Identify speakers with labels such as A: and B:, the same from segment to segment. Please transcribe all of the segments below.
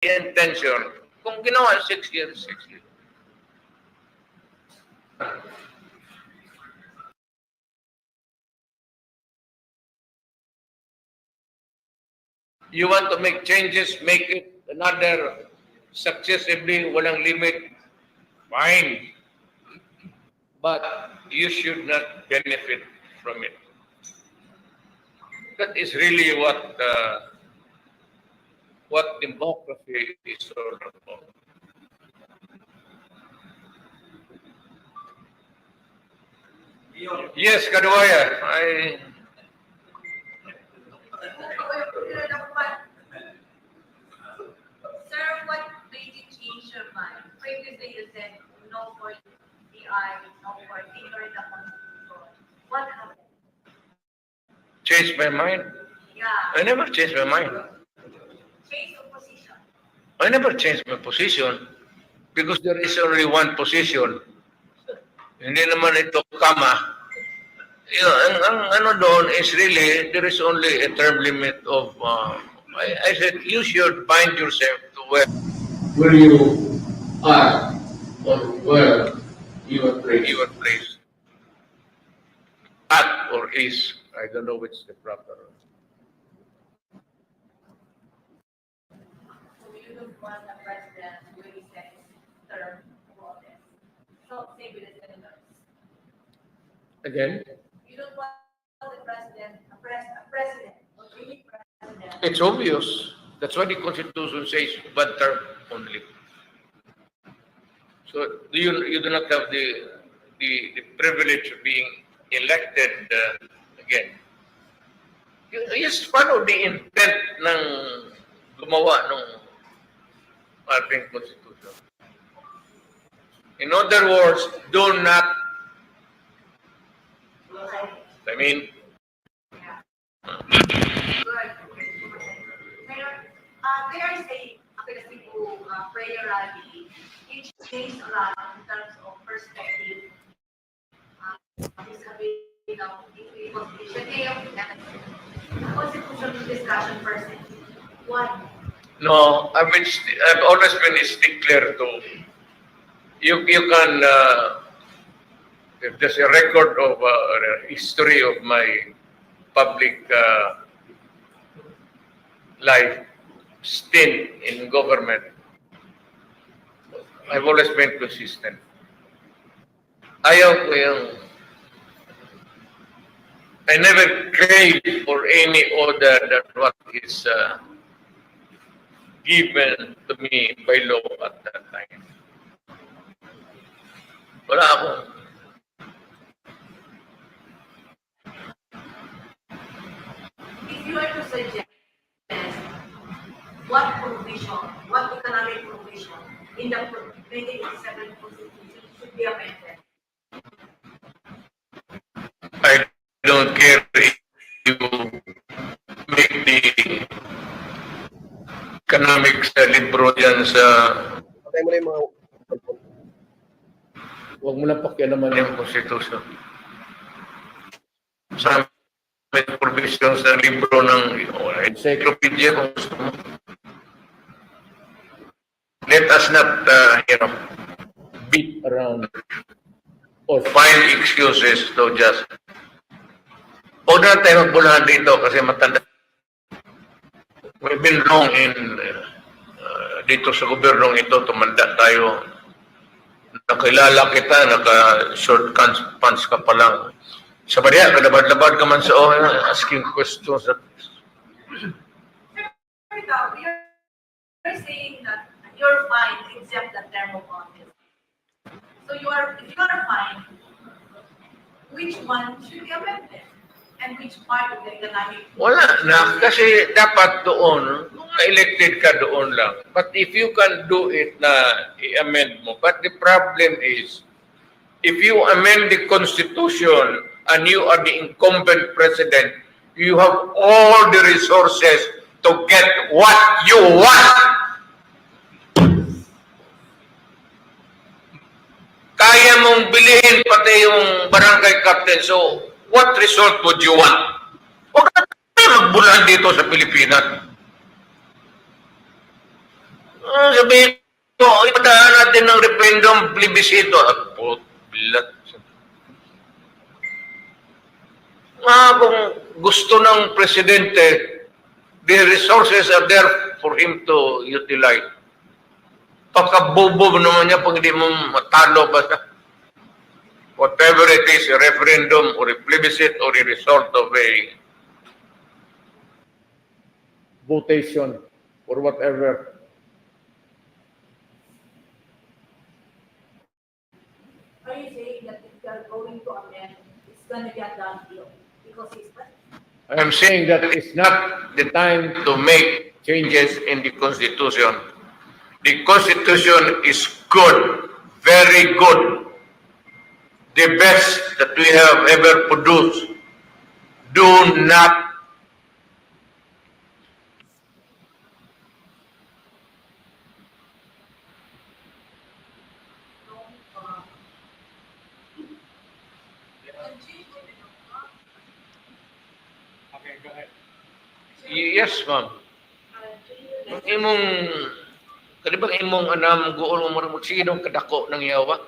A: intention, kung ginawa 6 years, 6 years. You want to make changes, make it another successively, walang limit, fine. But you should not benefit from it. That is really what democracy is all about. Yes, Kaduaya,
B: Sir, what made you change your mind? Previously you said no for DI, no for ignorant the Constitution. What happened?
A: change my mind.
B: Yeah.
A: I never changed my mind.
B: Change of position.
A: I never changed my position because there is only one position. Hindi naman ito kama. Ang ano doon is really, there is only a term limit of, I said, you should bind yourself to where you are or where you are placed. At or is, I don't know which is the proper.
B: So you don't want a president who is his term of office. So say with the senators.
A: Again?
B: You don't want the president, a president, or any president.
A: It's obvious. That's why the Constitution says one term only. So you do not have the privilege of being elected again. You just follow the intent ng gumawa ng ating Constitution. In other words, do not, I mean,
B: They are saying, after the Cebu prayer rally, it changed a lot in terms of perspective. Constitutional discussion person. What?
A: no, I've always been a stickler to, you can, if there's a record of a history of my public life stint in government, I've always been consistent. Ayaw ko yung, I never craved for any order than what is given to me by law at that time. Wala akong,
B: If you were to suggest what provision, what economic provision in the 1987 Constitution should be amended?
A: I don't care if you make the economics libro dyan sa...
C: Patay mo na yung mga...
A: Huwag mo lang pakialaman yung Constitution. Sa may provision sa libro ng encyclopedia kung gusto mo. Let us not, beat around or find excuses to just... Huwag na tayo magbulahan dito kasi matanda. We've been wrong in dito sa gobyernong ito, tumanda tayo. Nakilala kita, naka-short pants ka pa lang. Sa bariya, kalabad-labad ka man sa asking questions.
B: You're saying that you're fine to exempt the term of office. So if you are fine, which one should be amended? And which part of the economic?
A: Wala na, kasi dapat doon, kung elected ka doon lang. But if you can do it na i-amend mo, but the problem is, if you amend the Constitution and you are the incumbent president, you have all the resources to get what you want. Kaya mong bilhin pati yung barangay captain. So, what result would you want? Huwag na tayo magbulaan dito sa Pilipinas. Sabihin ko, ipadaan natin ng referendum, plebisito. Bilat. Kung gusto ng presidente, the resources are there for him to utilize. Pagkabobo naman niya pag hindi mo matalo ba siya. Whatever it is, a referendum or a plebiscite or a result of a votation or whatever.
B: Are you saying that if you are going to amend, it's going to get done deal? Because it's
A: I am saying that it's not the time to make changes in the Constitution. The Constitution is good, very good, the best that we have ever produced. Do not
C: Okay, go ahead.
A: yes, ma'am. Ang imong kadi ba imong anam guol mo mo sinong kadako ng yawa?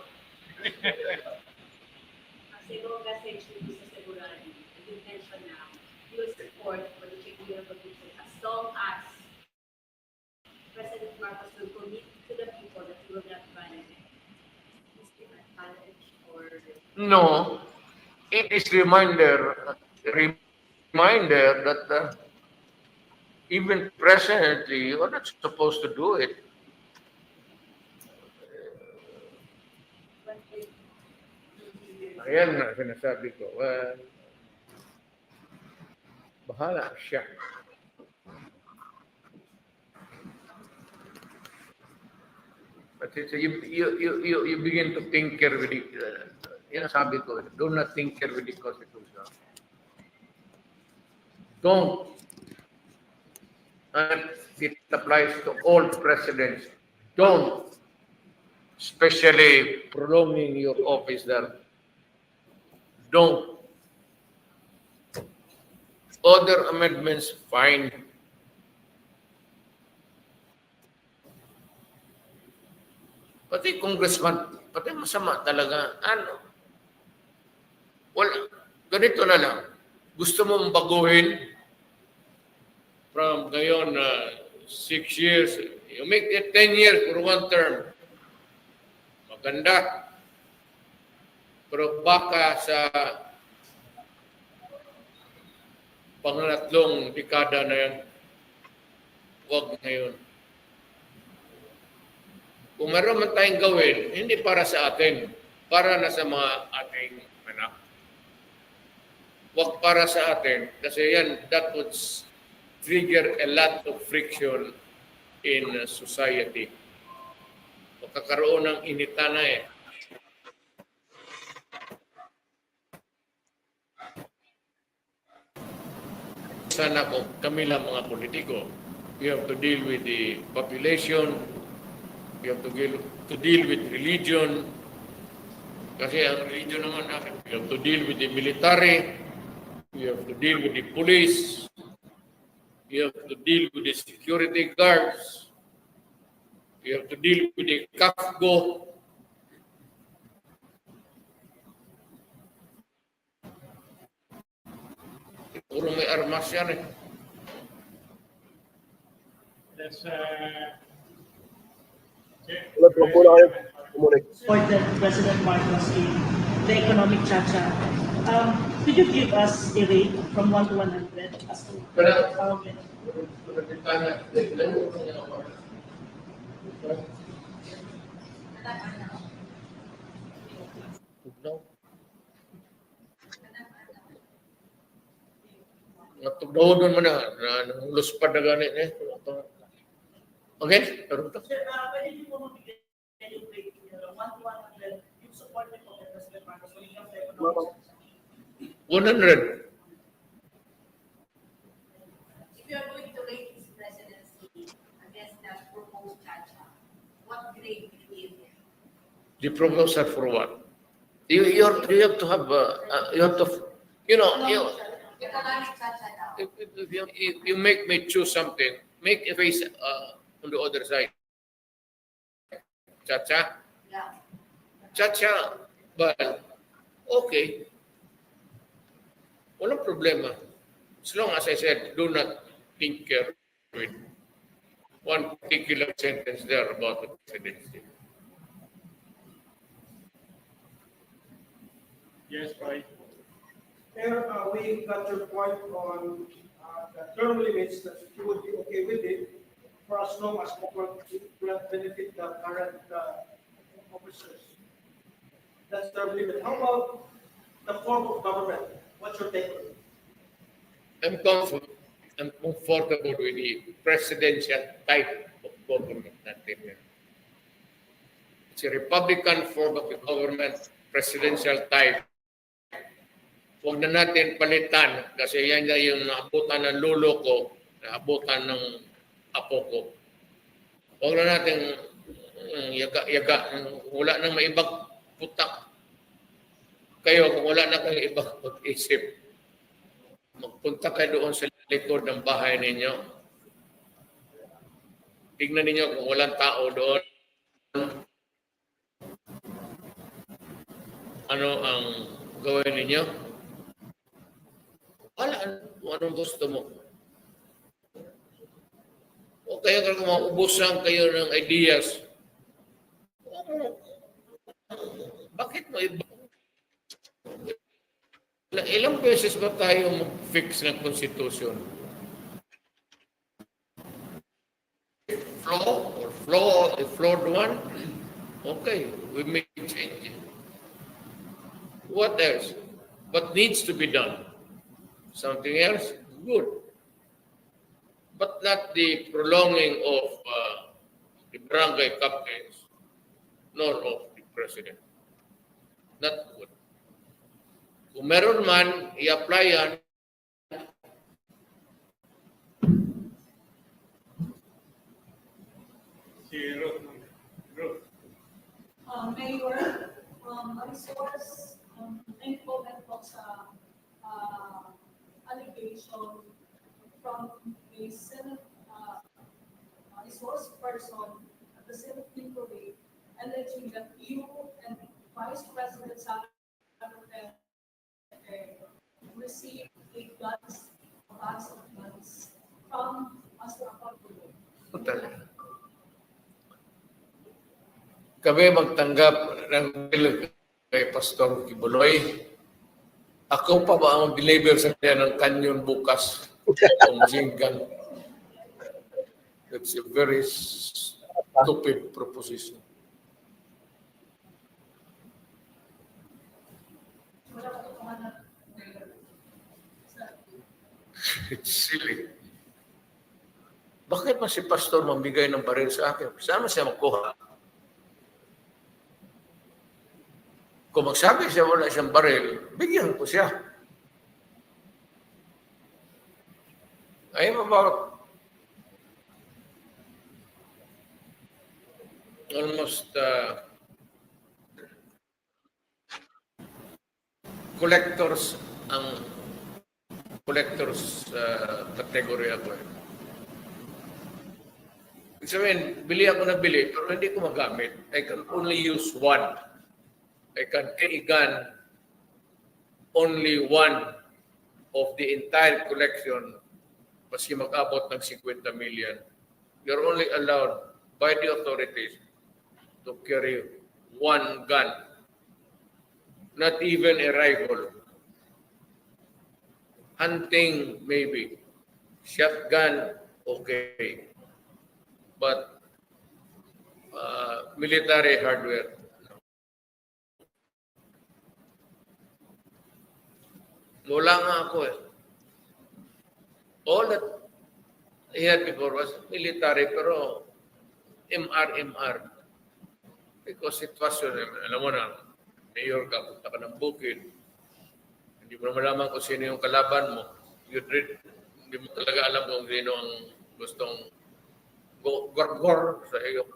B: Siguro message to Mr. Segurani, and you mentioned now, you will support for the change of position as long as President Marcos will commit to the people that he will not violate college or
A: No. It is reminder that even presently you are not supposed to do it. Ayan na sinasabi ko. Bahala siya. But it's, you begin to tinker with it. Yan ang sabi ko, do not tinker with the Constitution. Don't. And it applies to all presidents. Don't. Especially prolonging your office there. Don't. Other amendments, fine. Pati congressman, pati masama talaga. Ano? Wala. Ganito na lang. Gusto mong baguhin from ngayon 6 years, you make it 10 years for one term. Maganda. Pero baka sa pangalatlong dekada na yan, huwag ngayon. Kung meron man tayong gawin, hindi para sa atin, para na sa mga ating anak. Huwag para sa atin, kasi yan, that would trigger a lot of friction in society. Magkakaroon ng initana eh. Sana kung kami lang mga politiko, we have to deal with the population, we have to deal with religion, kasi ang religion naman natin, we have to deal with the military, we have to deal with the police, we have to deal with the security guards, we have to deal with the CAFGO. Puro may armas yan eh.
C: Let's
D: supported President Marcos in the economic chacha. Could you give us a rate from 1 to 100 as to how many?
A: Tugnaw mo na luspad na ganit eh. Okay? Pero ito.
D: Sir, pwede niyo po magbigay yung rate 1 to 100 yung support niyo po kay President Marcos when it comes to economic chacha?
A: 100.
B: if you are going to rate his presidency against that proposed chacha, what grade will you give him?
A: The proposal for what? You have to have you have to
B: Economic chacha now.
A: if you make me choose something, make a face on the other side. Chacha?
B: Yeah.
A: Chacha. But, okay. Walang problema. As long as I said, do not tinker with one particular sentence there about the presidency.
C: Yes, right.
E: Mayor, we got your point on the term limits, that you would be okay with it for as long as it will benefit the current officers. That's term limit. How about the form of government? What's your take on it?
A: I'm comfortable with the presidential type of government natin. It's a Republican form of the government, presidential type. Huwag na natin palitan kasi yan na yung naabutan ng lolo ko, naabutan ng apo ko. Huwag na natin yaga-yaga. Wala nang maibang putak. Kayo, kung wala na kayong ibang pag-isip, magpunta kayo doon sa likod ng bahay ninyo. Tignan ninyo kung walang tao doon. Ano ang gawin ninyo? Wala, anong gusto mo? O kaya kung maubusan kayo ng ideas, bakit mo iba? Ilang beses ba tayo mag-fix ng konstitusyon? Flawed one? Okay, we make changes. What else? What needs to be done? Something else? Good. But not the prolonging of the barangay captains, nor of the president. Not good. Kung meron man, i-apply yan.
C: Zero.
F: Mayor, a resource, comment po sa allegation from a Senate resource person at the Senate inquiry alleging that you and Vice President Sara received a box of guns from Pastor Apollo.
A: Kami magtanggap ng bill kay Pastor Kibuloy. Ako pa ba ang deliver sa kanya ng kanyon bukas o machine gun? That's a very stupid proposition. It's silly. Bakit ba si Pastor mamigay ng baril sa akin? Saan siya makuha? Kung magsabi siya wala siyang baril, bigyan ko siya. I'm about almost collectors category ako. Ibig sabihin, bili ako na bili, pero hindi ko magamit. I can only use one. I can carry gun only one of the entire collection, maski mag-abot ng 50 million. You're only allowed by the authorities to carry one gun, not even a rifle. Hunting, maybe. Shotgun, okay. But military hardware, wala nga ako eh. All that I had before was military, pero MR. Because sitwasyon, alam mo na, mayor ka, punta ka ng bukid. Hindi mo na malaman kung sino yung kalaban mo. Hindi mo talaga alam kung sino ang gustong gor sa iyo.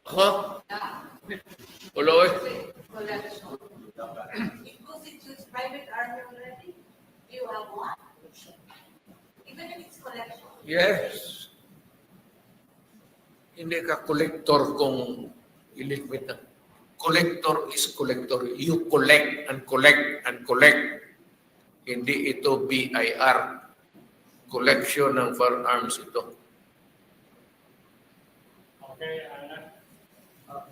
A: Huh? Uloy?
B: Collection. You constitute private army already? You have one? Even if and its collection.
A: Yes. Hindi ka collector kung ilikmit na. Collector is collector. You collect and collect and collect. Hindi ito BIR. Collection ng firearms ito.
C: Okay, Ana.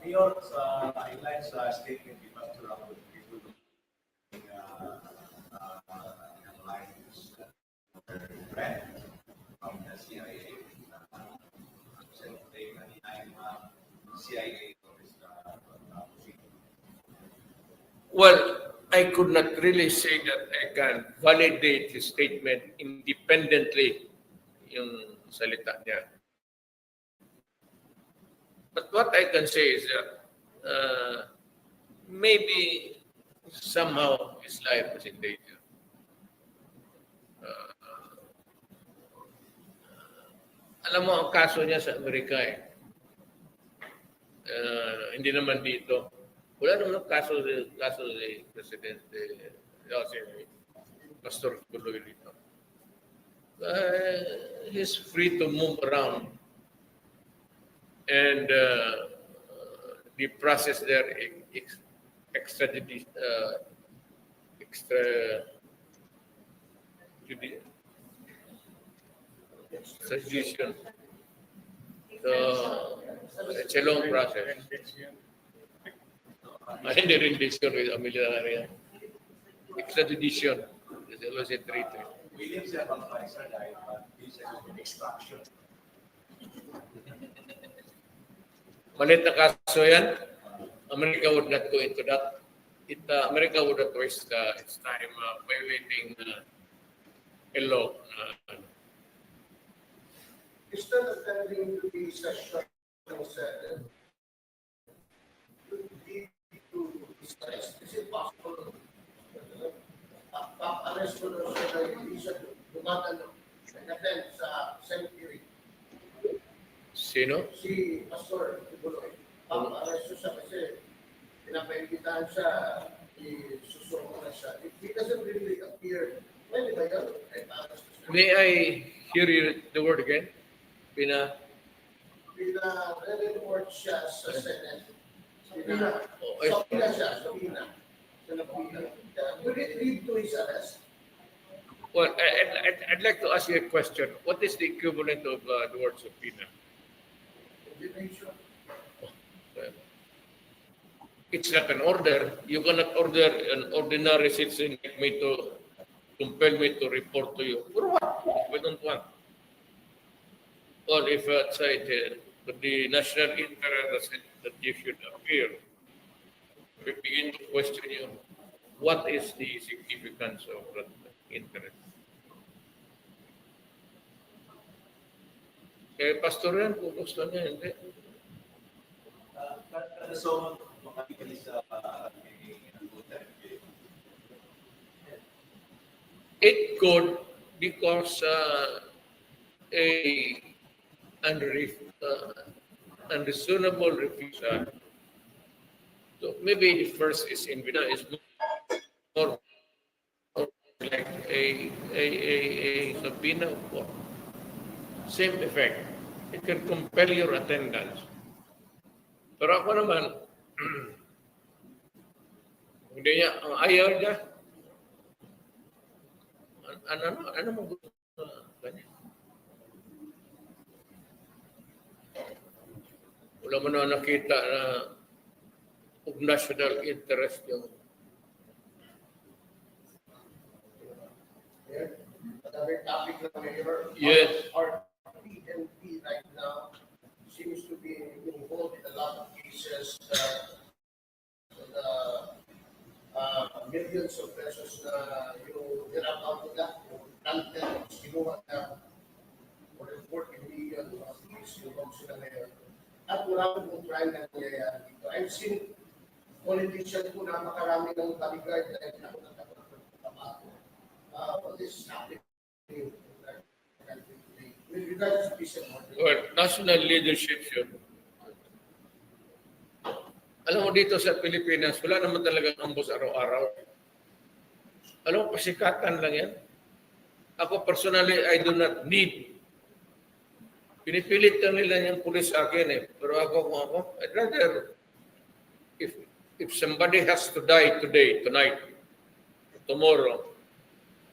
G: Mayor, sa highlights sa statement ni Pastor Raul, people lines threat from the CIA. CIA
A: Well, I could not really say that I can validate his statement independently, yung salita niya. But what I can say is that maybe somehow his life is in danger. Alam mo, ang kaso niya sa Amerika hindi naman dito. Wala naman ang kaso ni Presidente, si Pastor Tuloy dito. He's free to move around. And the process there, extradition. So, it's a long process. Hindi rendition with a military. Extradition. It's always a treaty.
G: Williams and Pfizer died, but this is an extraction.
A: Malit na kaso yan. America would not go into that. America would not waste its time violating a law.
E: Instead of attending to the session, is it possible arrest ko na siya na isa dumadalo nag-attend sa cemetery?
A: Sino?
E: Si Pastor Tibuloy. Arrest siya kasi pinapaimbitaan siya, isusunod na siya. He doesn't really appear. Pwede ba yan?
A: May I hear you the word again?
E: Report siya sa Senate. Subina siya. Would it lead to his arrest?
A: Well, I'd like to ask you a question. What is the equivalent of the word subpoena? It's not an order. You cannot order an ordinary citizen like me to compel me to report to you. For what? We don't want. Or if outside the national interest that you should appear, we begin to question you. What is the significance of that interest? Kaya pastor yan, kung gusto niya, hindi.
G: So, makakikali sa
A: It could because a unreasonable refusal. So maybe the first is in Mindanao is more like a subpoena of court. Same effect. It can compel your attendance. Pero ako naman, hindi niya, ang ayaw niya, ano mo gusto na ganyan? Wala mo na nakita na of national interest yung
E: Another topic na Mayor.
A: Yes.
E: Our PNP right now seems to be involved in a lot of cases millions of pesos na yung hirap out nila, yung planted, kinuha na more than 40 million of these yung sila ngayon. At wala pong crime na nangyayari dito. I've seen politicians po na makarami ng bodyguard dahil ako nagkakaroon ng trabaho. What is happening with regards to peace and order?
A: well, national leadership yun. Alam mo dito sa Pilipinas, wala naman talagang ambos araw-araw. Alam mo, pasikatan lang yan. Ako personally, I do not need. Pinipilit lang nila yung pulis sa akin eh. Pero ako, I'd rather, if somebody has to die today, tonight, tomorrow,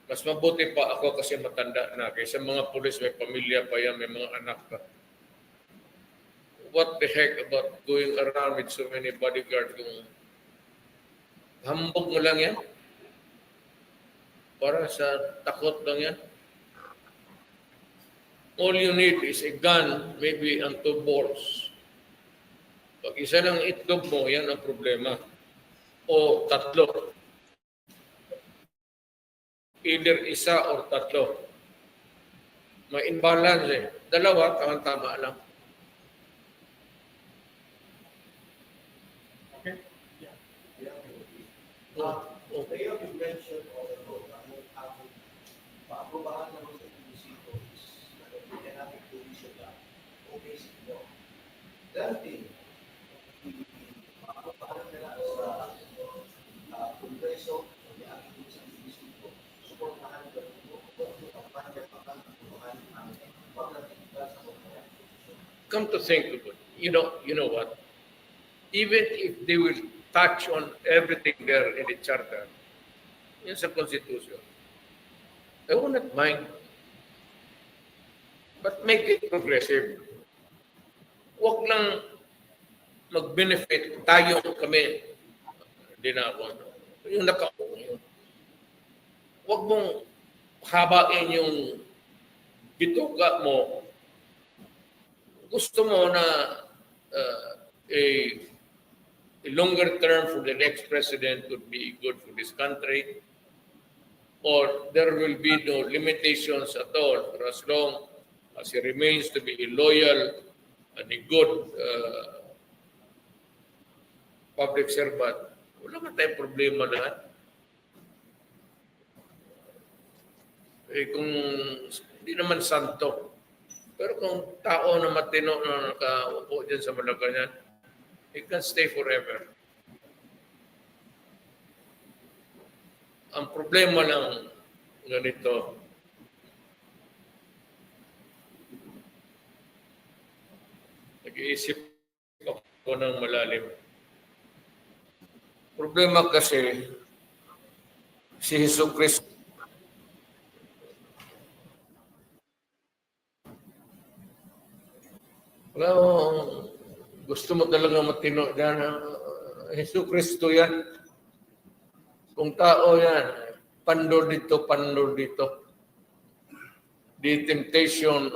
A: mas mabuti pa ako kasi matanda na. Kaysa mga pulis, may pamilya pa yan, may mga anak pa. What the heck about going around with so many bodyguards? Kung hambog mo lang yan? Para sa takot lang yan? All you need is a gun, maybe and 2 balls. Pag isa lang itlog mo, yan ang problema. O 3. Either isa or 3. May imbalance eh. 2, tama lang.
C: Okay.
G: Kaya you mentioned also ang paaprobahan naman sa munisipyo is economic provision lang o basic law. Dati, paaprobahan nila sa Kongreso may aking sa munisipyo, suportahan ka ang pagpapagawa ang pagpapagawa sa mga.
A: Come to think of it, you know what? Even if they will touch on everything there in the charter, yun sa Constitution, I will not mind. But make it progressive. Huwag lang mag-benefit tayo kami. Hindi na ako. Yung nakaupo yun. Huwag mong habain yung bituka mo. Gusto mo na a longer term for the next president would be good for this country, or there will be no limitations at all for as long as he remains to be a loyal and a good public servant. Wala man tayong problema lahat. Eh, kung hindi naman santo, pero kung tao na matino na nakaupo dyan sa Malacanang, it can stay forever. Ang problema lang ganito, nag-iisip ako ng malalim. Problema kasi, si Jesucristo, gusto mo talaga matino dyan, Jesucristo yan. Kung tao yan, pandor dito, pandor dito. The temptation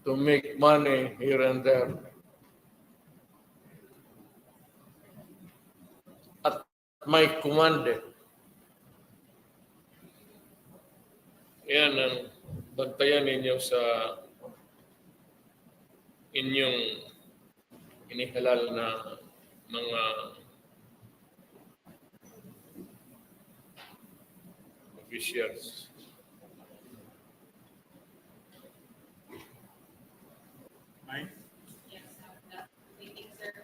A: to make money here and there. At may command. Yan ang bantayan ninyo sa inyong inihalal na mga officials.
C: Mike?
F: Yes, thank you, sir.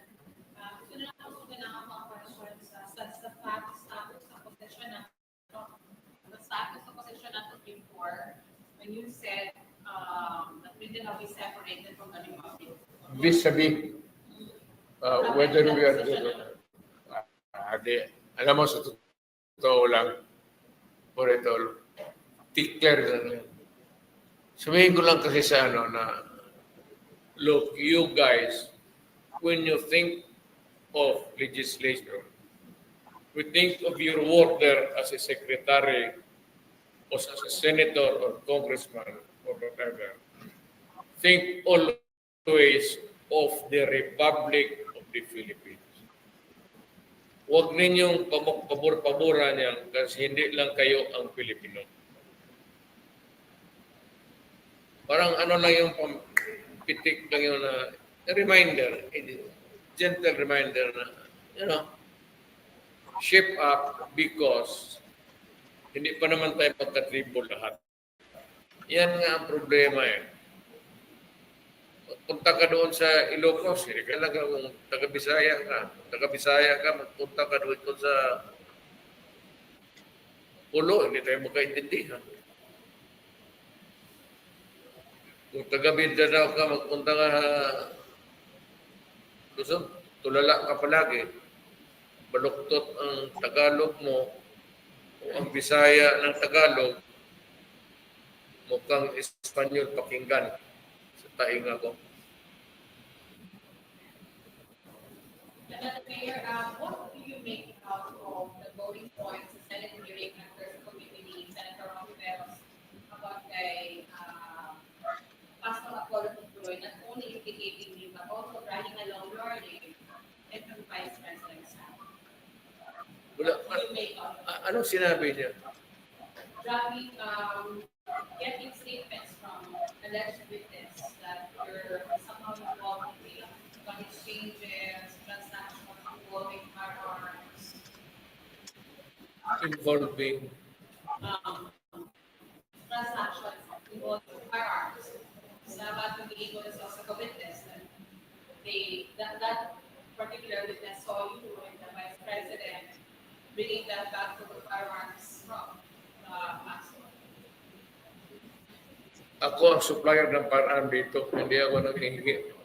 F: Gusto na lang po na mga questions sa status ng position na the status of position natin before when you said that Mindanao is separated from the Republic.
A: Vis-a-vis whether we are alam mo sa totoo lang for it all declare lang. Sabihin ko lang kasi sa na look, you guys, when you think of legislation, we think of your work there as a secretary or as a senator or congressman or whatever. Think always of the Republic of the Philippines. Huwag ninyong pabor-paboran yan kasi hindi lang kayo ang Pilipino. Parang ano lang yung pitik lang yung reminder, gentle reminder na, shape up because hindi pa naman tayo pagkatribo lahat. Yan nga ang problema eh. Punta ka doon sa Ilocos, hindi ka lang kung taga-Bisaya ka, magpunta ka doon sa ulo, hindi tayo magkaintindihan. Kung taga Mindanao ka, magpunta ka Luzon, tulala ka palagi. Baluktot ang Tagalog mo o ang Bisaya ng Tagalog, mukhang Espanyol pakinggan sa tainga ko.
F: Madam Mayor, what do you make out of the voting points sa Senate hearing ng First Committee, Senator Romualdez, about kay Pastor Apollo Tuloy, not only implicating you, but also dragging along your name and the Vice President's hand?
A: Wala,
F: What do you make out of it?
A: anong sinabi niya?
F: Dragging, getting statements from alleged witness that you're somehow involved in gun exchanges, transactions involving firearms,
A: Involving
F: transactions involving firearms. So about to be able to also a witness that that particular witness saw you and the Vice President bringing that back to the firearms from Pastor.
A: Ako ang supplier ng firearm dito, hindi ako nanghihingi.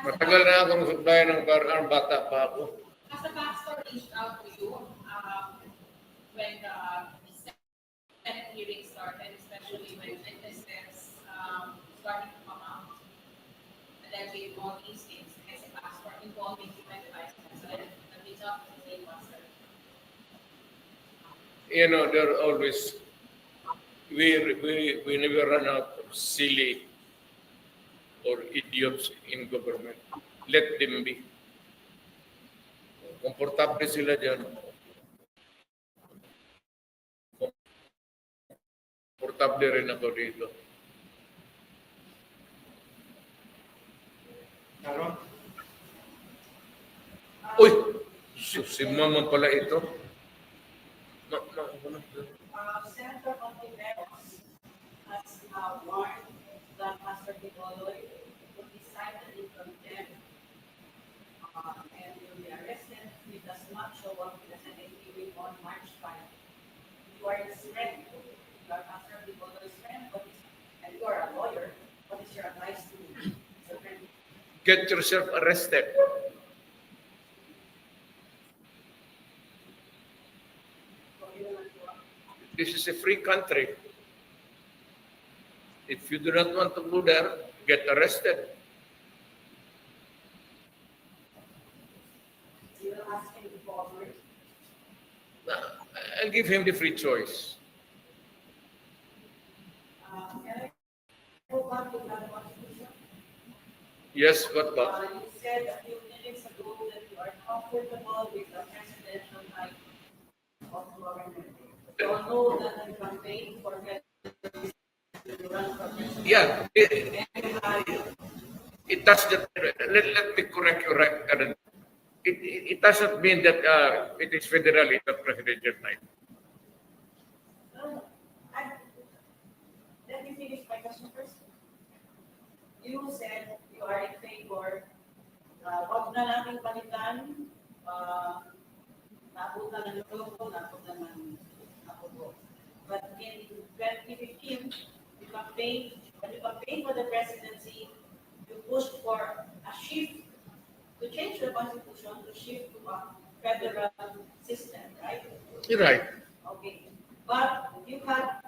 A: Matagal na akong supplier ng firearm, bata pa ako.
F: Has the pastor reached out to you when the Senate hearing started, especially when witnesses started to come out, alleging all these things against the pastor involving you and the Vice President, and reach out to the same pastor?
A: You know, there are always, we never run out of silly or idiots in government. Let them be. Komportable sila dyan. Komportable rin ako dito.
E: Sharon?
A: Uy! Si mama pala ito.
H: Senator Ontiveros has warned that Pastor Digong will be cited in contempt and will be arrested if he does not show up in the Senate hearing on March 5. You are his friend. You are Pastor Digong's friend, and you are a lawyer. What is your advice to your friend?
A: Get yourself arrested. This is a free country. If you do not want to go there, get arrested.
H: You will ask him to cooperate.
A: I'll give him the free choice.
H: Can I go back to that constitution?
A: Yes, what about?
H: You said a few minutes ago that you are comfortable with the presidential type of government. You all know that the campaign for president to run for president.
A: Yeah, it does not, let me correct you right. It doesn't mean that it is federal in the presidential time.
H: Let me finish my question first. You said you are in favor, wag na nating palitan, napunta ng loko, napunta ng ako. But in 2015, when you campaigned for the presidency, you pushed for a shift to change the constitution to shift to a federal system, right?
A: You're right.
H: Okay. But you had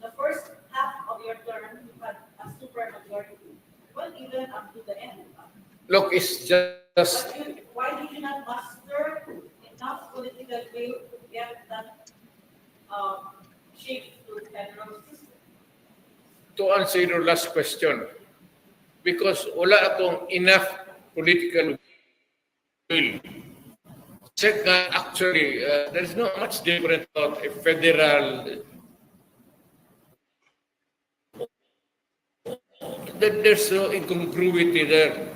H: the first half of your term, you had a super majority. Well, even up to the end.
A: Look, it's just
H: Why did you not muster enough political will to get that shift to federal system?
A: to answer your last question. Because wala akong enough political will. Second, actually, there's not much different about a federal. There's no incongruity there.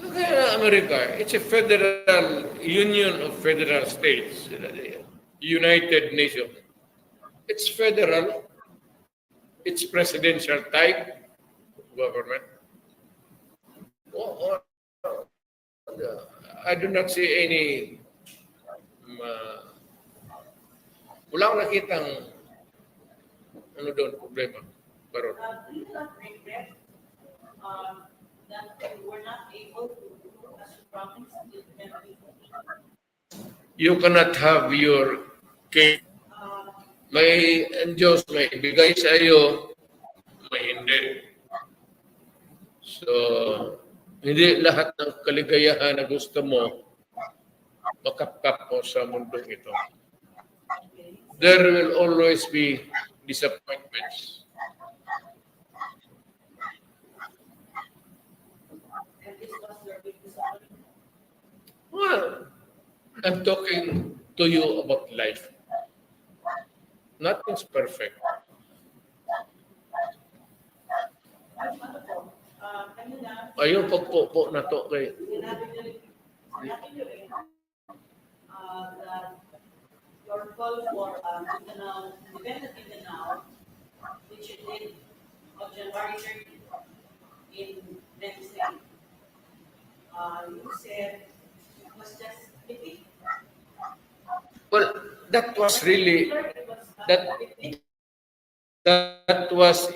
A: Look at America. It's a federal union of federal states, United Nations. It's federal. It's presidential type government. I do not see any wala akong nakitang ano doon, problema. Pero,
H: Do you not regret that you were not able to do as you promised in 2014?
A: you cannot have your cake. May ang Diyos may ibigay sa iyo, may hindi. So, hindi lahat ng kaligayahan na gusto mo, makapkap mo sa mundong ito. There will always be disappointments.
H: And this was your big disappointment.
A: Well, I'm talking to you about life. Nothing's perfect.
H: Kanina,
A: Ayun, pagpo na to kay
H: sinabi niyo rin that your call for Mindanao, independent Mindanao, which you did on January 30 in Wednesday, you said it was just defeat.
A: well, that was really
H: It was
A: that
H: defeat.
A: that was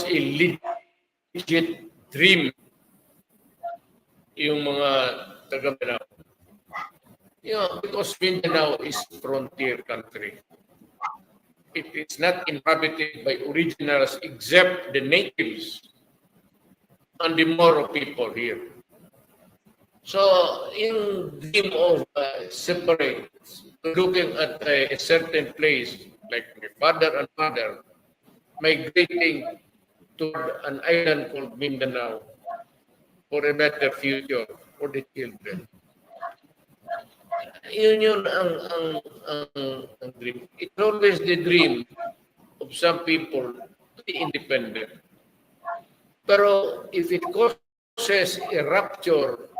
A: a legit dream yung mga taga Mindanao. Because Mindanao is frontier country. It is not inhabited by originals except the natives and the Moro people here. So, yung dream of separate, looking at a certain place, like my father and mother, migrating to an island called Mindanao for a better future for the children. Yun ang dream. It's always the dream of some people to be independent. Pero if it causes a rupture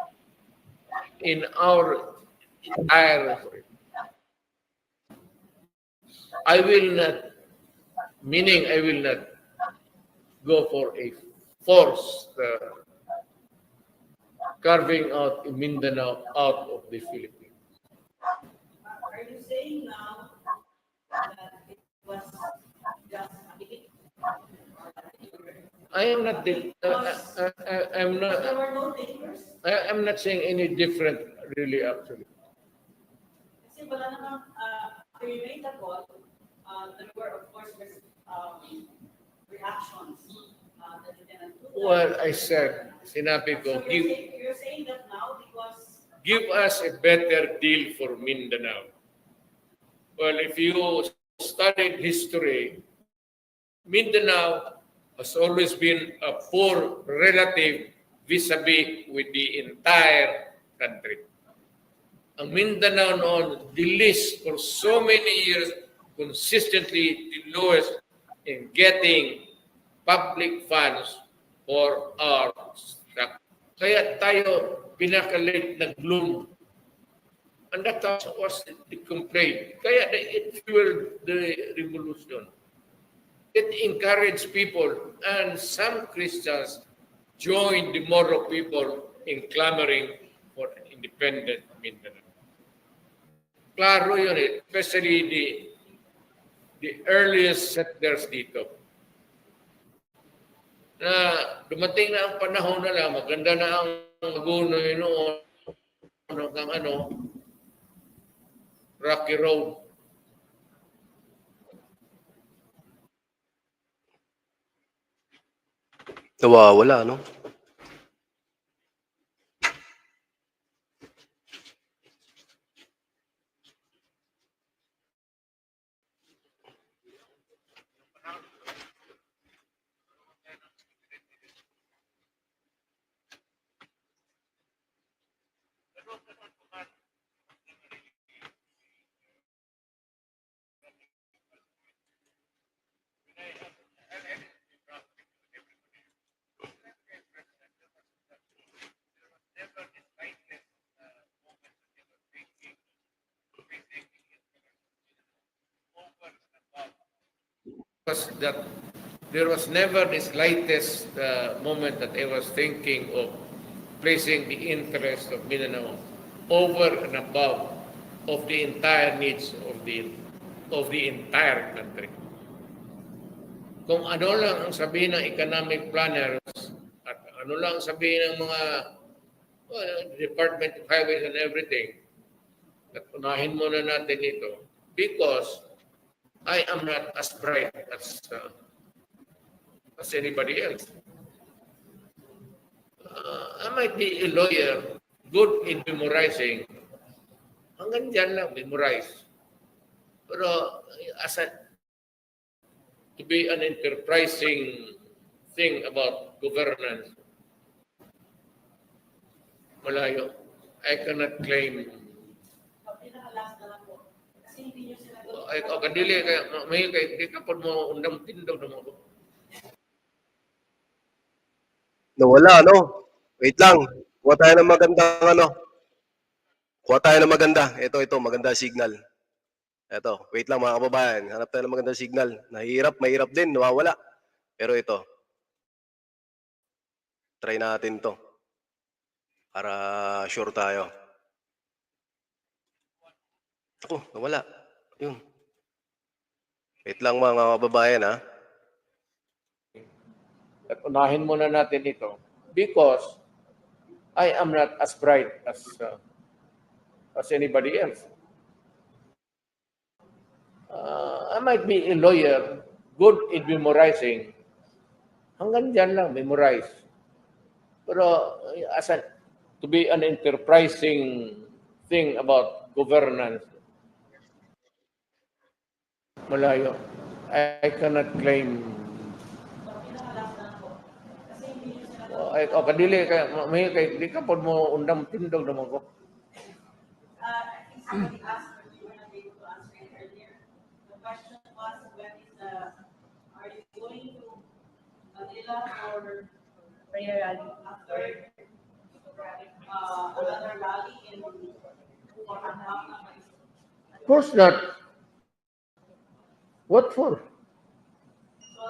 A: in our entire, I will not go for a forced carving out Mindanao out of the Philippines.
H: Are you saying now that it was just a beginning?
A: I am not. I'm not.
H: There were no takers?
A: I'm not saying any different, really. Actually,
H: Kasi wala namang, after you made the call, there were of course reactions that you cannot do that.
A: well, I said, sinabi ko,
H: So you're saying that now because
A: give us a better deal for Mindanao. Well, if you studied history, Mindanao has always been a poor relative vis-a-vis with the entire country. Ang Mindanao noon, the least for so many years, consistently the lowest in getting public funds for our stock. Kaya tayo pinakalit nag-bloom. And that was the complaint. Kaya it fueled the revolution. It encouraged people, and some Christians joined the Moro people in clamoring for an independent Mindanao. Klaro yun especially the earliest settlers dito. Na dumating na ang panahon na lang, maganda na ang Magunoy noon, kang Rocky Road.
I: Nawawala, no?
A: Was that there was never the slightest moment that I was thinking of placing the interest of Mindanao over and above of the entire needs of the entire country. Kung ano lang ang sabihin ng economic planners at ano lang ang sabihin ng mga Department of Highways and everything, at unahin muna natin ito because I am not as bright as anybody else. I might be a lawyer, good in memorizing. Hanggang dyan lang, memorize. Pero to be an enterprising thing about governance, malayo. I cannot claim.
H: Pinaka-last na lang po. Kasi hindi nyo sinagot.
A: Kadili, may di ka pag mo undang tindog na mo.
I: Nawala, no? Wait lang. Kuha tayo ng magandang ano. Kuha tayo ng maganda. Ito, maganda signal. Ito, wait lang mga kababayan. Hanap tayo ng magandang signal. Mahirap din, nawawala. Pero ito. Try natin to. Para sure tayo. Ako, nawala. Yun. Wait lang mga kababayan, ha?
A: At unahin muna natin ito because I am not as bright as anybody else. I might be a lawyer, good in memorizing. Hanggang dyan lang, memorize. Pero to be an enterprising thing about governance, malayo. I cannot claim. Kadili, may di ka po mo undang tindog naman ko.
H: I think somebody asked, but you were not able to answer it earlier. The question was, are you going to Manila or prayer rally after another rally in
A: Of course not. What for?
H: So,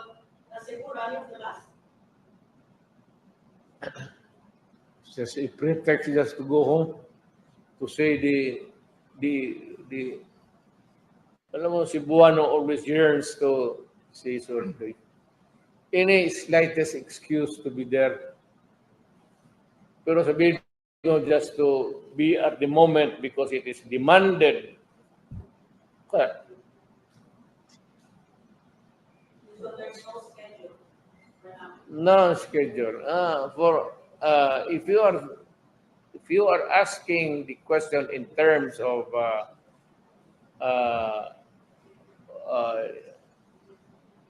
H: the Cebu rally was the last.
A: Just a pretext just to go home to say the alam mo, Cebuano always yearns to say sorry. Any slightest excuse to be there. Pero sabihin ko just to be at the moment because it is demanded. Okay.
H: So there's no schedule for now.
A: No schedule. If you are asking the question in terms of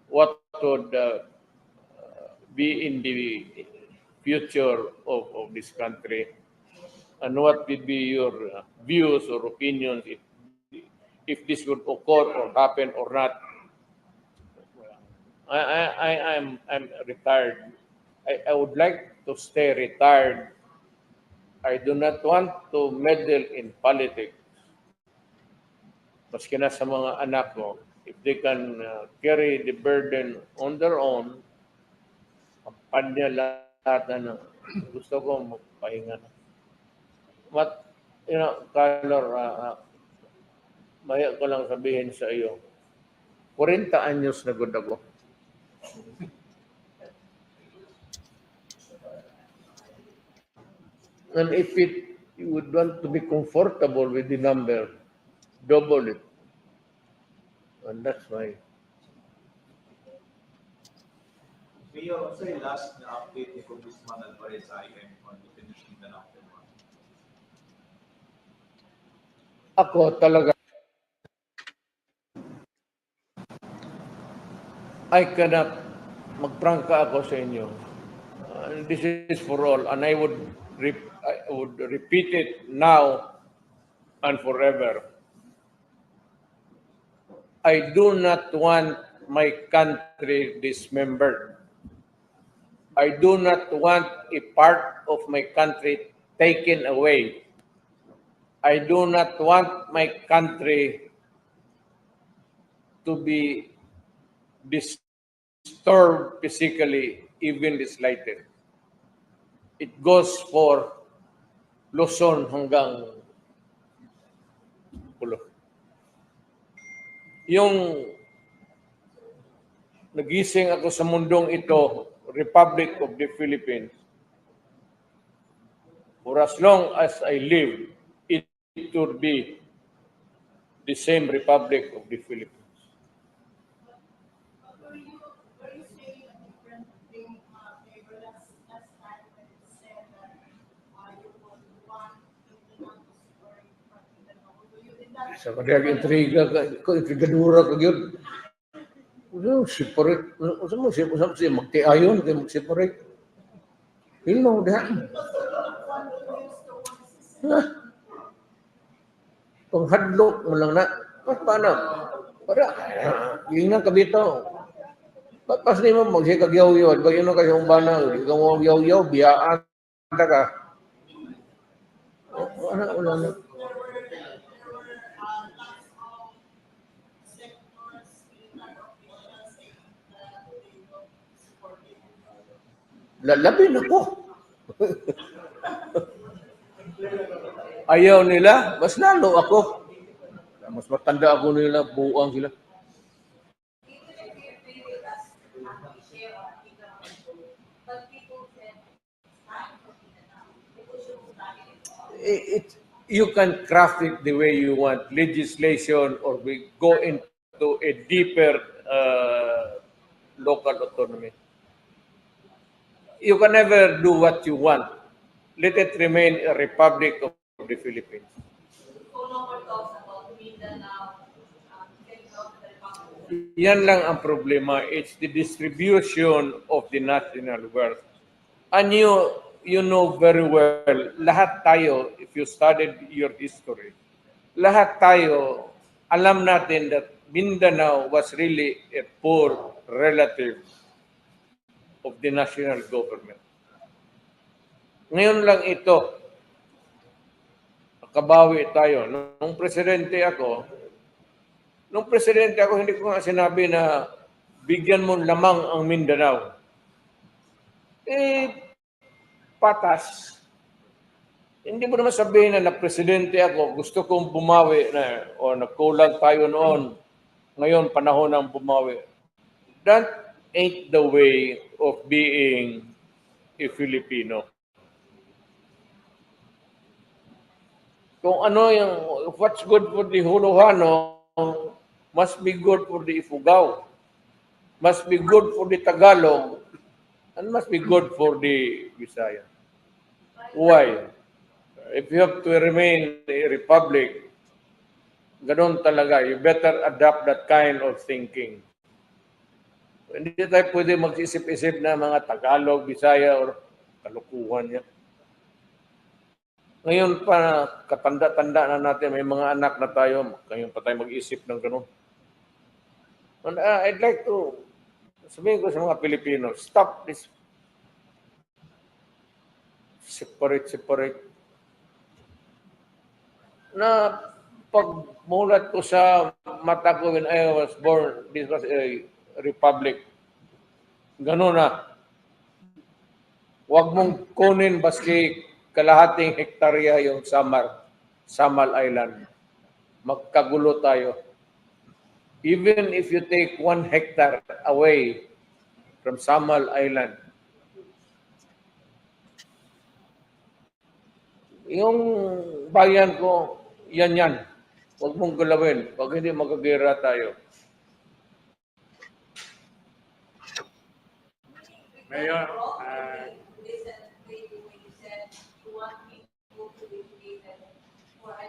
A: what would be in the future of this country, and what would be your views or opinions if this would occur or happen or not. I'm retired. I would like to stay retired. I do not want to meddle in politics. Maski na sa mga anak ko, if they can carry the burden on their own, kampanya lahat na gusto ko magpahinga na. But, Carlor, maya ko lang sabihin sa iyo, 40 anyos na good ako. And if you would want to be comfortable with the number, double it. And that's why.
J: Mayor, ano sa last na update ni Congressman Alvarez sa IM on the Mindanao?
A: Ako talaga, I cannot magprangka ako sa inyo. This is for all, and I would repeat it now and forever. I do not want my country dismembered. I do not want a part of my country taken away. I do not want my country to be disturbed physically, even the slightest. It goes for Luzon hanggang Yung nagising ako sa mundong ito, Republic of the Philippines, for as long as I live, it would be the same Republic of the Philippines.
B: Were you saying a different thing, Mayor, last time when you said that you would want Mindanao to separate from Mindanao? Do you did that?
A: Sa kadang intriga ko, intrigadura ka yun. Separate. Usa mo siya magtiayon kay mag-separate. Hilong diha.
B: One who used to want to
A: Ha? Panghadlok mo lang na. Paano? Para, yun nga kabito. Pas ni mo magsikagyaw-yaw. Bagay na kasi yung banang. Ikaw mo yaw-yaw, biyaan ka. Wala na. Lalabi na po. Ayaw nila, mas lalo ako. Mas matanda ako nila, buang sila. You can craft it the way you want, legislation, or we go into a deeper local autonomy. You can never do what you want. Let it remain a republic of the Philippines.
B: So no more talks about Mindanao, getting out of the Republic.
A: Yan lang ang problema. It's the distribution of the national wealth. And you know very well, lahat tayo, if you studied your history, lahat tayo, alam natin that Mindanao was really a poor relative of the national government. Ngayon lang ito, nakabawi tayo. Nung presidente ako, hindi ko nga sinabi na bigyan mo lamang ang Mindanao. Patas. Hindi mo naman sabihin na presidente ako, gusto kong bumawi na, o nagkulang tayo noon, ngayon panahon ng bumawi. That ain't the way of being a Filipino. Kung ano yung, what's good for the Hulahano, must be good for the Ifugao, must be good for the Tagalog, and must be good for the Visaya. Why? If you have to remain a republic, ganun talaga, you better adopt that kind of thinking. Hindi tayo pwede mag-isip-isip na mga Tagalog, Bisaya, or kalukuhan yan. Ngayon pa, katanda-tanda na natin, may mga anak na tayo, ngayon pa tayo mag-isip ng ganun. And I'd like to sabihin ko sa mga Pilipino, stop this separate. Na pagmulat ko sa mata ko when I was born, this was a republic. Ganun na. Huwag mong kunin baski kalahating hektarya yung Samal Island. Magkagulo tayo. Even if you take 1 hectare away from Samal Island, yung bayan ko, yan. Huwag mong galawin. Pag hindi, magagera tayo.
C: Mayor,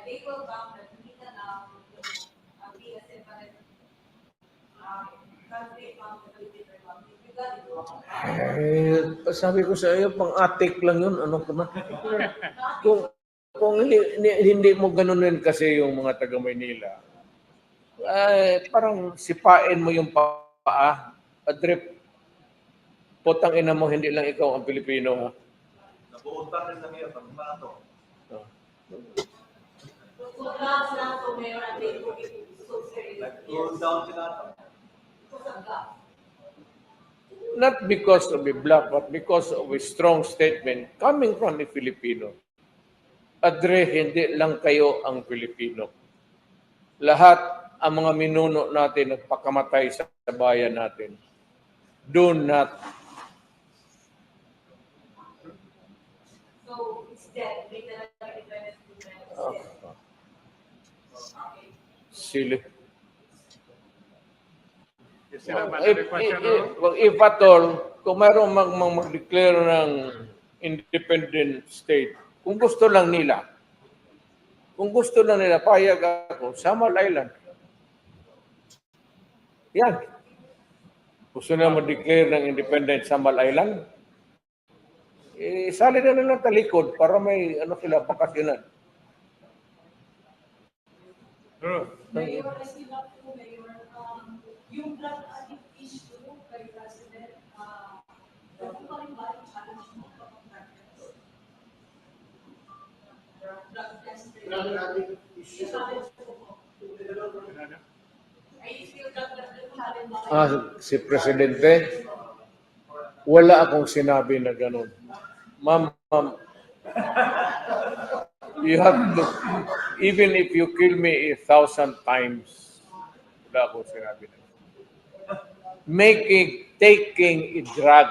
B: They will bound that Mindanao to be a separate country from the Philippine Republic. You got it wrong.
A: Sabi ko sa iyo, pang-atik lang yun. Ano ka na? Kung hindi mo ganunin kasi yung mga taga Maynila, parang sipain mo yung paa, adrip, putang ina mo, hindi lang ikaw ang Pilipino. Ha?
J: Nabuutan rin na ngayon, pag mato.
B: So now, Mayor, and they will be so serious.
J: Nag-cool down sila.
A: Not because of a bluff, but because of a strong statement coming from a Filipino. Adre, hindi lang kayo ang Pilipino. lahat ang mga minuno natin nagpakamatay sa bayan natin. Do not.
B: So, it's dead. May talaga independent movement. It's dead. Okay.
A: Silly.
C: You still have another question, no?
A: If at all, kung mayroong mag-declare ng independent state, kung gusto lang nila, payag ako, Samar Island. Yan. Gusto na mag-declare ng independent Samar Island, sali na lang talikod para may bakasyonan.
C: True.
H: Mayor, I still love you, Mayor. Yung drug addict issue kay President, ano pa rin ba yung challenge mo kapag practice? Drug test.
E: Drug addict issue.
H: Challenge mo. Ay, still drug challenge.
A: Si Presidente, wala akong sinabi na ganun. Ma'am, you have to, even if you kill me 1,000 times, wala akong sinabi na. Taking a drug.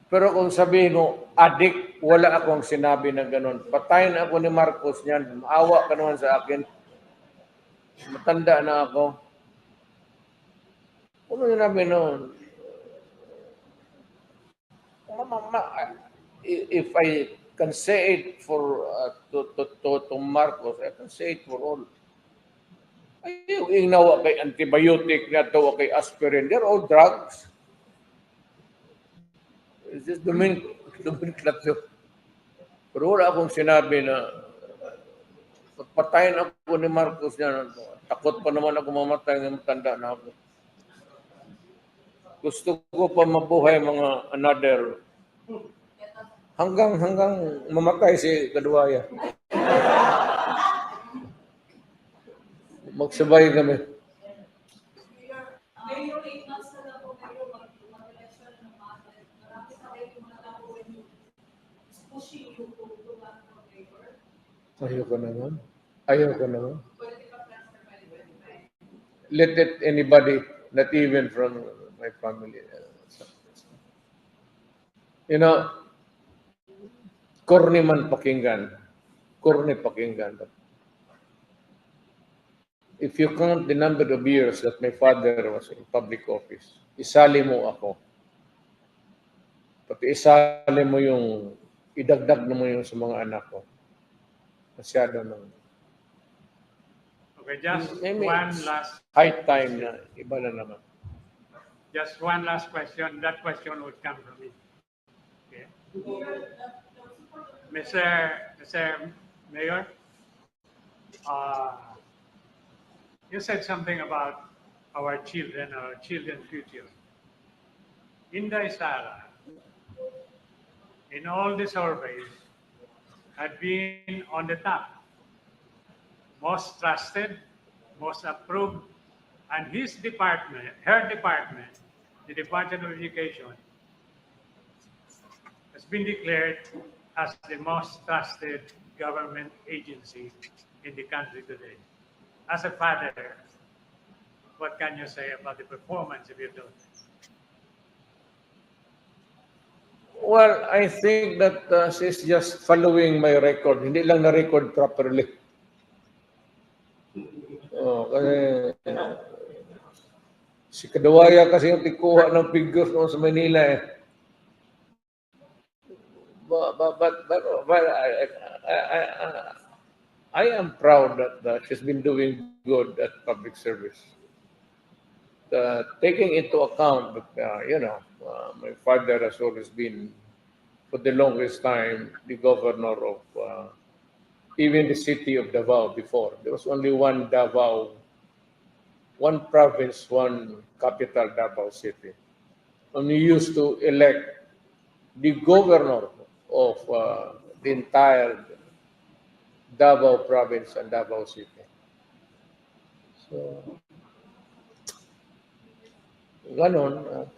A: Pero kung sabihin mo, addict, wala akong sinabi na ganun. Patayin ako ni Marcos niyan. Maawa ka naman sa akin. Matanda na ako. Ano sinabi noon? If I can say it for to Marcos, I can say it for all. Ayaw inawa kay antibiotic na to, kay aspirin. They're all drugs. It's just nomenclature. Pero wala akong sinabi na patayin ako ni Marcos niya. Takot pa naman ako mamatay ng matanda na ako. Gusto ko pa mabuhay mga another hanggang mamatay si Kaduwaya. Magsabay kami.
H: Mayor, 8 months na lang po kayo mag-election ng mga marami sa kayo yung mga tao when you pushing you to run for mayor.
A: Ayoko naman. Political
H: plans for 2025.
A: Let it anybody, not even from my family. You know, corny man pakinggan. But if you count the number of years that my father was in public office, isali mo ako. Pati isali mo yung, idagdag mo yung sa mga anak ko. Masyado naman.
C: Okay, just
A: Maybe
C: one
A: it's
C: last.
A: high time na iba na naman.
C: Just one last question. That question would come from me. Okay. Mr. Mayor, you said something about our children's future. Inday Sara, in all the surveys, had been on the top, most trusted, most approved, and her department, the Department of Education, has been declared as the most trusted government agency in the country today. As a father, what can you say about the performance of your daughter?
A: Well, I think that she's just following my record. Hindi lang na-record properly. Kasi si Kaduwaya kasi yung tikuha ng figures noon sa Manila eh. But I am proud that she's been doing good at public service. Taking into account that, my father has always been, for the longest time, the governor of even the city of Davao before. There was only one Davao, one province, one capital, Davao City. And we used to elect the governor of the entire Davao province and Davao City. So, ganon. At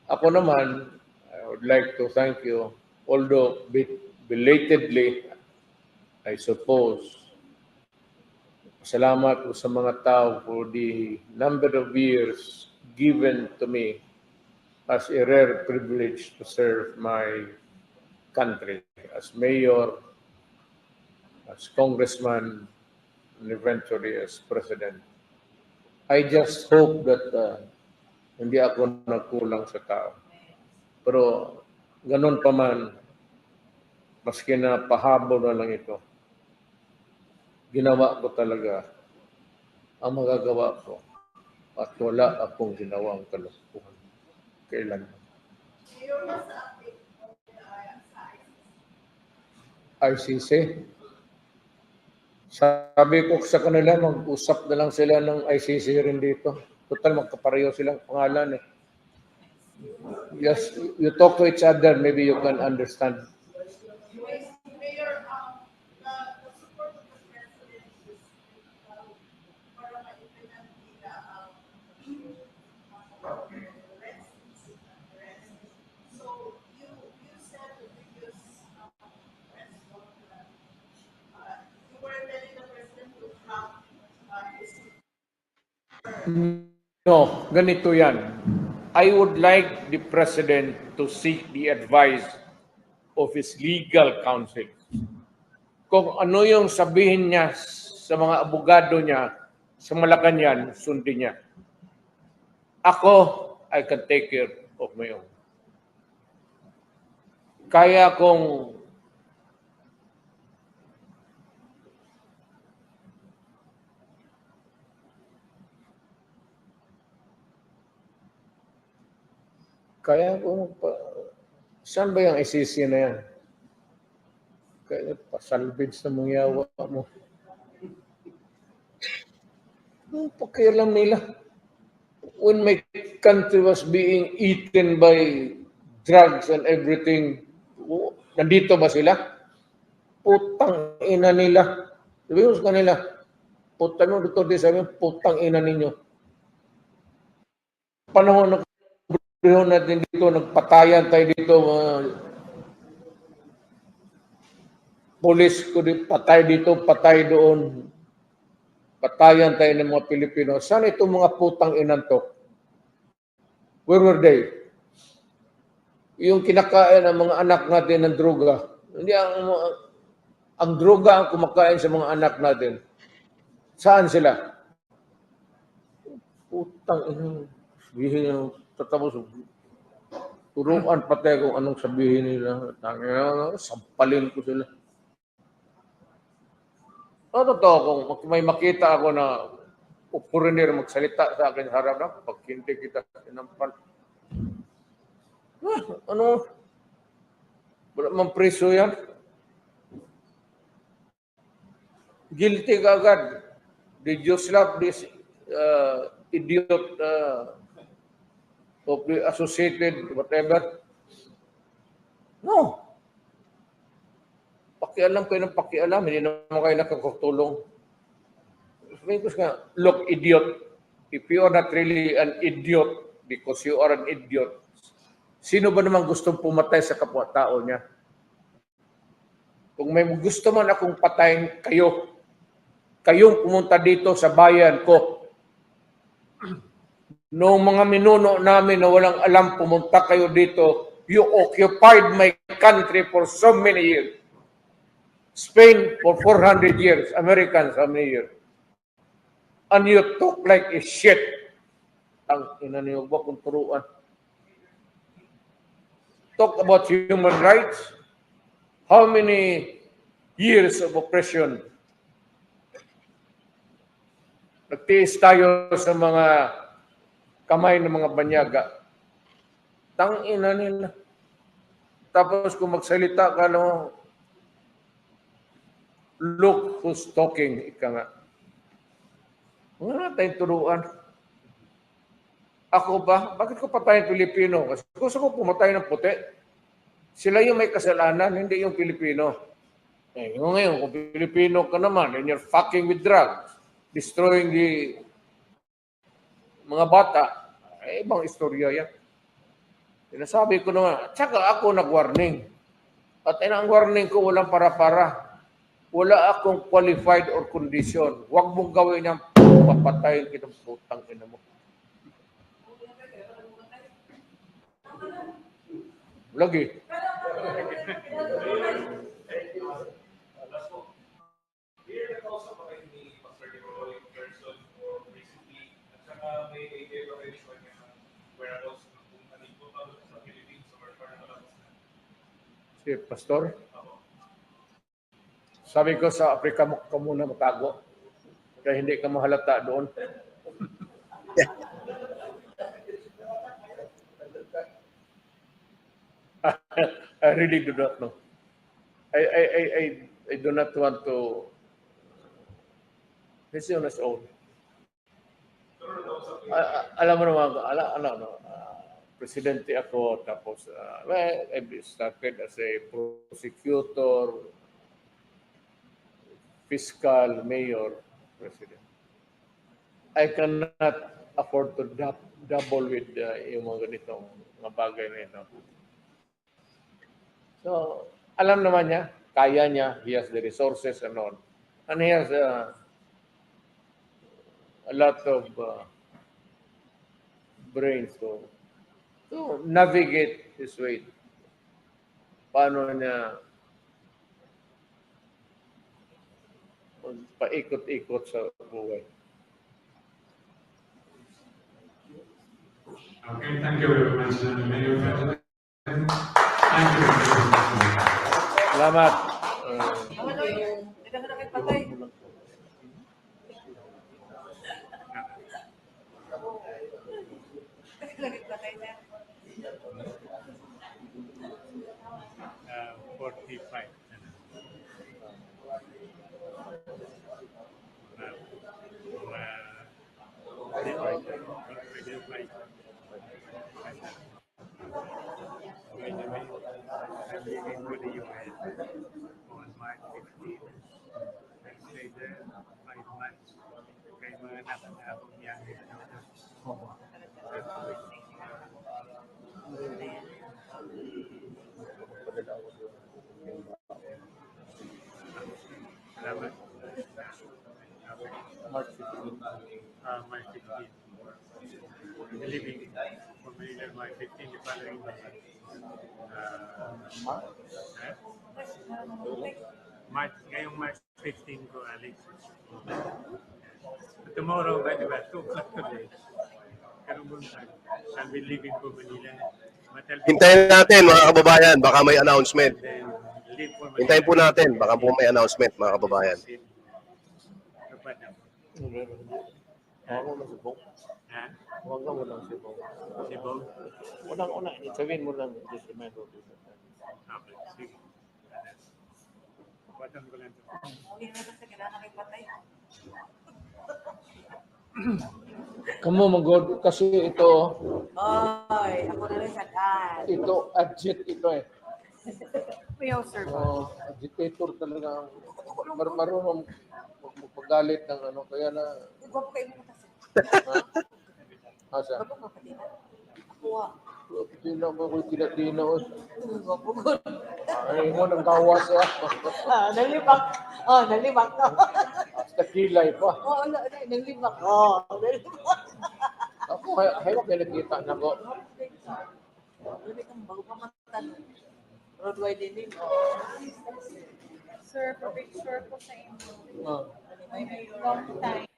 A: ako naman, I would like to thank you, although belatedly, I suppose, salamat po sa mga tao for the number of years given to me as a rare privilege to serve my country as mayor, as congressman, and eventually as president. I just hope that hindi ako nagkulang sa tao. Pero ganun pa man, maski na pahabol na lang ito, ginawa ko talaga ang magagawa ko at wala akong ginawang kalukuhan. Kailan?
B: Mayor, what's the update on the
A: ICC? Sabi ko sa kanila, mag-usap na lang sila ng ICC rin dito. Total, magkapareho silang pangalan eh. Yes, you talk to each other, maybe you can understand.
B: Mayor, the support of the president is para maipinan nila ang arrest. So you said the previous press you were telling the president to have his
A: No, ganito yan. I would like the president to seek the advice of his legal counsel. Kung ano yung sabihin niya sa mga abogado niya sa Malacanang, sundin niya. Ako, I can take care of my own. Kaya kung saan ba yung ICC na yan? Kaya pasalvage na mangyawa mo. Pakialam nila. When my country was being eaten by drugs and everything, nandito ba sila? Putang ina nila. Sabi ko sa kanila, putang mo dito, sabi mo, putang ina ninyo. Panahon natin dito, nagpatayan tayo dito, pulis ko dito, patay dito, patay doon. Patayan tayo ng mga Pilipino. Saan itong mga putang inan to? Where were they? Yung kinakain ng mga anak natin ng droga. Hindi ang droga ang kumakain sa mga anak natin. Saan sila? Putang ina. Sabihin nyo, tatapos. Turuan patay kung anong sabihin nila. Sampalin ko sila. Totoo, kung may makita ako na foreigner magsalita sa akin sa harap na, pag hindi kita sinampal. Ano? Wala mang preso yan. Guilty ka agad. Did you slap this idiot of the associated whatever? No. Pakialam kayo ng pakialam, hindi naman kayo nakakutulong. Look, idiot, if you are not really an idiot because you are an idiot, sino ba naman gustong pumatay sa kapwa-tao niya? Kung may gusto man akong patayin kayo, kayong pumunta dito sa bayan ko. Noong mga minuno namin na walang alam, pumunta kayo dito, you occupied my country for so many years. Spain for 400 years, Americans how many years? And you talk like a shit. Ang ina niyo ba kung turuan? Talk about human rights. How many years of oppression? Nagtiis tayo sa mga kamay ng mga banyaga. Tang ina nila. Tapos kung magsalita ka lang, look who's talking, ika nga. Wala tayong turuan. Ako ba? Bakit ko patayin Pilipino? Kasi gusto ko pumatay ng puti. Sila yung may kasalanan, hindi yung Pilipino. Ngayon, kung Pilipino ka naman and you're fucking with drugs, destroying the mga bata, ibang istorya yan. Sinasabi ko naman, tsaka ako nag-warning. At ang warning ko walang para-para. Wala akong qualified or condition. Huwag mong gawin yung papatayin kitang putang ina mo. Lagi.
J: Here na kausap pa kayo ni Pastor Digong in person recently. At saka may idea ba kayo sa kanya whereabouts kung nalipot pa sa Philippines or parang malabas na?
A: Si Pastor, sabi ko sa Afrika mo ka muna matago. Kaya hindi ka mahalata doon. I really do not know. I do not want to. This is on his own. Alam mo naman, alam mo, presidente ako, tapos, well, I started as a prosecutor, fiscal, mayor, president. I cannot afford to double with yung mga ganitong mga bagay na ito. So, alam naman niya, kaya niya, he has the resources and all. And he has a lot of brains to navigate his way. Paano niya paikot-ikot sa buhay.
K: Okay, thank you very much, Mayor President. Thank you very much.
A: Salamat.
B: Hindi ka na nakipatay. Nakipatay na.
C: 45. I'm leaving for the US on March 15. I stayed there 5 months. Kaya mga anak na akong yan. Salamat.
A: March 15.
C: March 15. Leaving for Manila March 15, the following month. Ngayong March 15 ko, Alex. Tomorrow, by the way, 2 o'clock today, Karunguntan, I'll be leaving for Manila.
I: Hintayin natin mga kababayan, baka may announcement.
C: Then leave for Manila.
I: Hintayin po natin, baka po may announcement mga kababayan.
A: Ako na si Bong.
C: Ha?
A: Huwag ka mo lang si Bong.
C: Si Bob?
A: Unang-una, sabihin mo lang, just remind me.
C: Okay, sige. Patan ko lang ito.
B: Hindi na kasi kailangan nakipatay.
A: Kamu mag-god kasi ito,
B: Oy, ako na rin sa kan.
A: ito, agit ito eh.
B: Mayo, sir.
A: Agitator talaga. Marunong magpagalit ng ano, kaya na,
B: Gwapo kayo mo kasi.
A: asa?
B: Gwapo ka pa din. Ako
A: Hindi na ako tinatina o.
B: Gwapo ko.
A: Ay mo nang kawas ya.
B: Nalibak. Oh, nalibak ka.
A: Hasta kilay pa.
B: Oo, nalibak. Oo, nalibak.
A: Ako, hayok na nakita na ko.
B: Dili kang bago pa matanong. Roadway din din.
F: Sir, picture ko sa inyo.
A: Ah.
F: Long time.